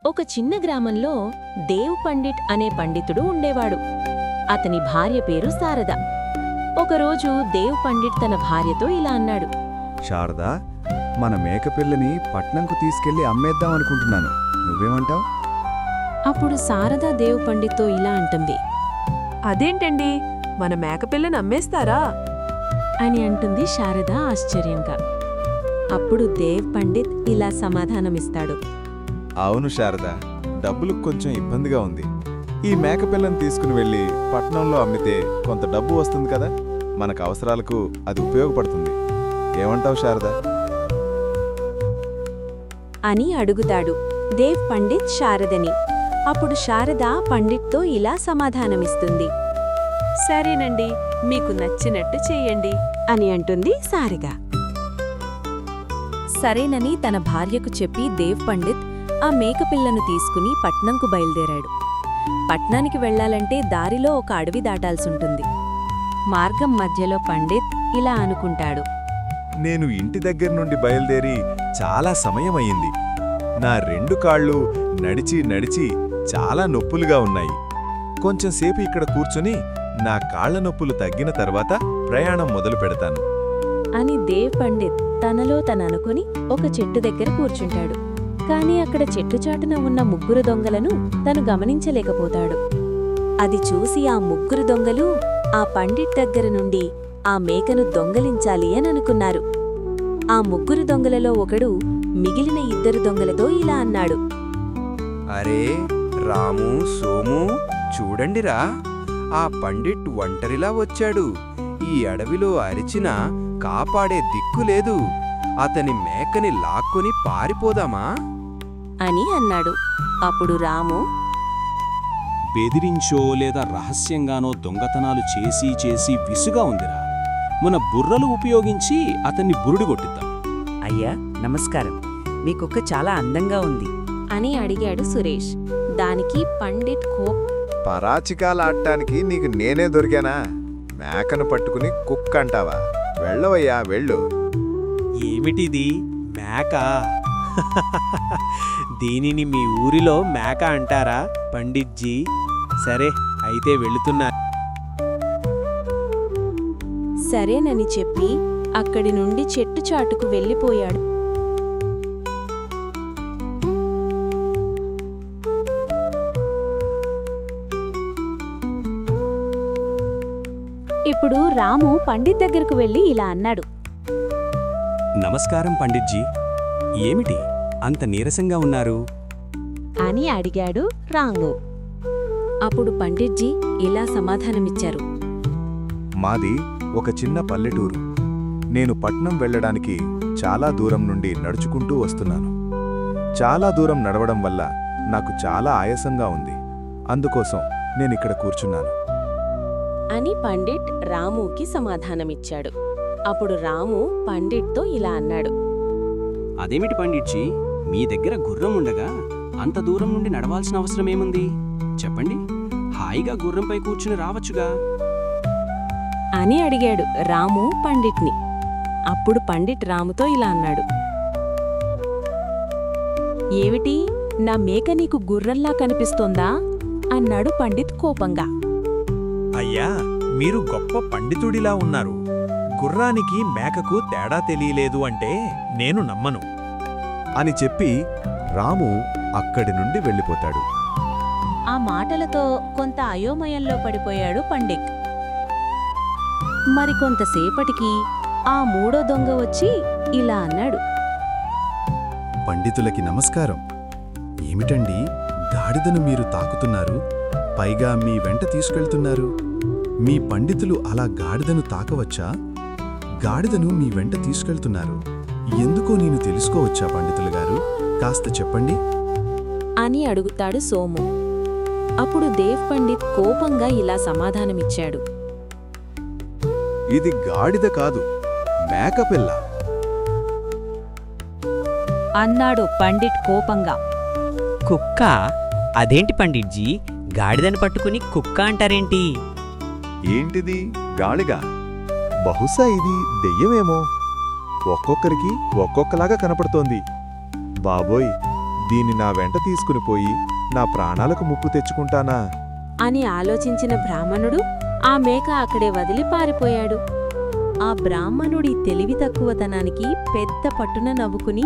ఒక చిన్న గ్రామంలో దేవ్ పండిట్ అనే పండితుడు ఉండేవాడు. అతని భార్య పేరు శారద. ఒకరోజు దేవ్ పండిట్ తన భార్యతో ఇలా అన్నాడు. శారదా, మన మేకపిల్లని పట్నంకు తీసుకెళ్లి అమ్మేద్దామనుకుంటున్నాను. నువ్వేమంటావ్? అప్పుడు శారద దేవ్ పండిత్తో ఇలా అంటుంది. అదేంటండి, మన మేకపిల్లని అమ్మేస్తారా అని అంటుంది శారద ఆశ్చర్యంగా. అప్పుడు దేవ్ పండిత్ ఇలా సమాధానమిస్తాడు. అవును శారదా, డబ్బులు కొంచెం ఇబ్బందిగా ఉంది. ఈ మేకపిల్లని తీసుకుని వెళ్ళి పట్నంలో అమ్మితే కొంత డబ్బు వస్తుంది కదా, మనకు అవసరాలకు అది ఉపయోగపడుతుంది. ఏమంటావు శారదా? అని అడుగుతాడు దేవ్ పండిత్ శారదని. అప్పుడు శారద పండిట్తో ఇలా సమాధానమిస్తుంది. సరేనండి, మీకు నచ్చినట్టు చెయ్యండి అని అంటుంది శారద. సరేనని తన భార్యకు చెప్పి దేవ్ పండిత్ ఆ మేకపిల్లను తీసుకుని పట్నంకు బయలుదేరాడు. పట్నానికి వెళ్లాలంటే దారిలో ఒక అడవి దాటాల్సుంటుంది. మార్గం మధ్యలో పండిత్ ఇలా అనుకుంటాడు. నేను ఇంటి దగ్గర నుండి బయలుదేరి చాలా సమయమయ్యింది. నా 2 కాళ్ళు నడిచి నడిచి చాలా నొప్పులుగా ఉన్నాయి. కొంచెంసేపు ఇక్కడ కూర్చుని నా కాళ్ల నొప్పులు తగ్గిన తర్వాత ప్రయాణం మొదలు పెడతాను అని దేవ్ పండిత్ తనలో తననుకుని ఒక చెట్టు దగ్గర కూర్చుంటాడు. కాని అక్కడ చెట్టుచాటున ఉన్న 3 దొంగలను తను గమనించలేకపోతాడు. అది చూసి ఆ 3 దొంగలు ఆ పండిట్ దగ్గర నుండి ఆ మేకను దొంగలించాలి అని అనుకున్నారు. ఆ 3 దొంగలలో ఒకడు మిగిలిన 2 దొంగలతో ఇలా అన్నాడు. అరే రాము, సోము, చూడండిరా, ఆ పండిట్ ఒంటరిలా వచ్చాడు. ఈ అడవిలో అరిచినా కాపాడే దిక్కులేదు. అతని మేకని లాక్కొని పారిపోదామా అని అన్నాడు. అప్పుడు రాము, బెదిరించో లేదా రహస్యంగానో దొంగతనాలు చేసి చేసి విసుగా ఉందిరా. మన బుర్రలు ఉపయోగించి అతన్ని బురుడి కొట్టిద్దాం. అయ్యా నమస్కారం, మీ కుక్క చాలా అందంగా ఉంది అని అడిగాడు సురేష్. దానికి పండిట్ పరాచికాలాడటానికి నీకు నేనే దొరికానా? మేకను పట్టుకుని కుక్క అంటావా? వెళ్ళవయ్యా, వెళ్ళు. ఏమిటిది, మేక? దీనిని మీ ఊరిలో మేక అంటారా పండిట్జీ? సరే, అయితే వెళుతున్నా. సరేనని చెప్పి అక్కడి నుండి చెట్టు చాటుకు వెళ్ళిపోయాడు. ఇప్పుడు రాము పండిత్ దగ్గరకు వెళ్ళి ఇలా అన్నాడు. నమస్కారం పండిట్జీ, ఏమిటి అంత నీరసంగా ఉన్నారు అని అడిగాడు రాము. అప్పుడు పండిట్జీ ఇలా సమాధానమిచ్చారు. మాది ఒక చిన్న పల్లెటూరు. నేను పట్నం వెళ్ళడానికి చాలా దూరం నుండి నడుచుకుంటూ వస్తున్నాను. చాలా దూరం నడవడం వల్ల నాకు చాలా ఆయాసంగా ఉంది. అందుకోసం నేనిక్కడ కూర్చున్నాను అని పండిట్ రాముకి సమాధానమిచ్చాడు. అప్పుడు రాము పండిట్తో ఇలా అన్నాడు. అదేమిటి పండిట్జీ, మీ దగ్గర గుర్రం ఉండగా అంత దూరం నుండి నడవాల్సిన అవసరమేముంది? చెప్పండి, హాయిగా గుర్రంపై కూర్చుని రావచ్చుగా అని అడిగాడు రాము పండిట్ని. అప్పుడు పండిట్ రాముతో ఇలా అన్నాడు. ఏమిటి, నా మేక నీకు గుర్రంలా కనిపిస్తోందా అన్నాడు పండిత్ కోపంగా. అయ్యా, మీరు గొప్ప పండితుడిలా ఉన్నారు. గుర్రానికి మేకకు తేడా తెలియలేదు అంటే నేను నమ్మను అని చెప్పి రాము అక్కడి నుండి వెళ్ళిపోతాడు. ఆ మాటలతో కొంత అయోమయంలో పడిపోయాడు పండిట్. మరికొంతసేపటికి ఆ 3వ దొంగ వచ్చి ఇలా అన్నాడు. పండితులకి నమస్కారం. ఏమిటండి, గాడిదను మీరు తాకుతున్నారు, పైగా మీ వెంట తీసుకెళ్తున్నారు? మీ పండితులు అలా గాడిదను తాకవచ్చా? గాడిదను మీ వెంట తీసుకెళ్తున్నారు, ఎందుకో నేను తెలుసుకోవచ్చా పండితులు గారు? కాస్త చెప్పండి అని అడుగుతాడు సోము. అప్పుడు దేవ్ పండిత్ కోపంగా ఇలా సమాధానమిచ్చాడు. ఇది గాడిద కాదు, మేకపిల్ల అన్నాడు పండిట్ కోపంగా. కుక్క? అదేంటి పండిట్జీ, గాడిదని పట్టుకుని కుక్క అంటారేంటి? ఏంటిది, గాళిగా? బహుశా ఇది దెయ్యమేమో. ఒక్కొక్కరికి ఒక్కొక్కలాగా కనపడుతోంది. బాబోయ్, దీన్ని నా వెంట తీసుకుని పోయి నా ప్రాణాలకు ముప్పు తెచ్చుకుంటానా అని ఆలోచించిన బ్రాహ్మణుడు ఆ మేక అక్కడే వదిలి పారిపోయాడు. ఆ బ్రాహ్మణుడి తెలివి తక్కువతనానికి పెద్ద పట్టున నవ్వుకుని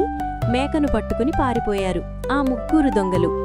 మేకను పట్టుకుని పారిపోయారు ఆ ముగ్గురు దొంగలు.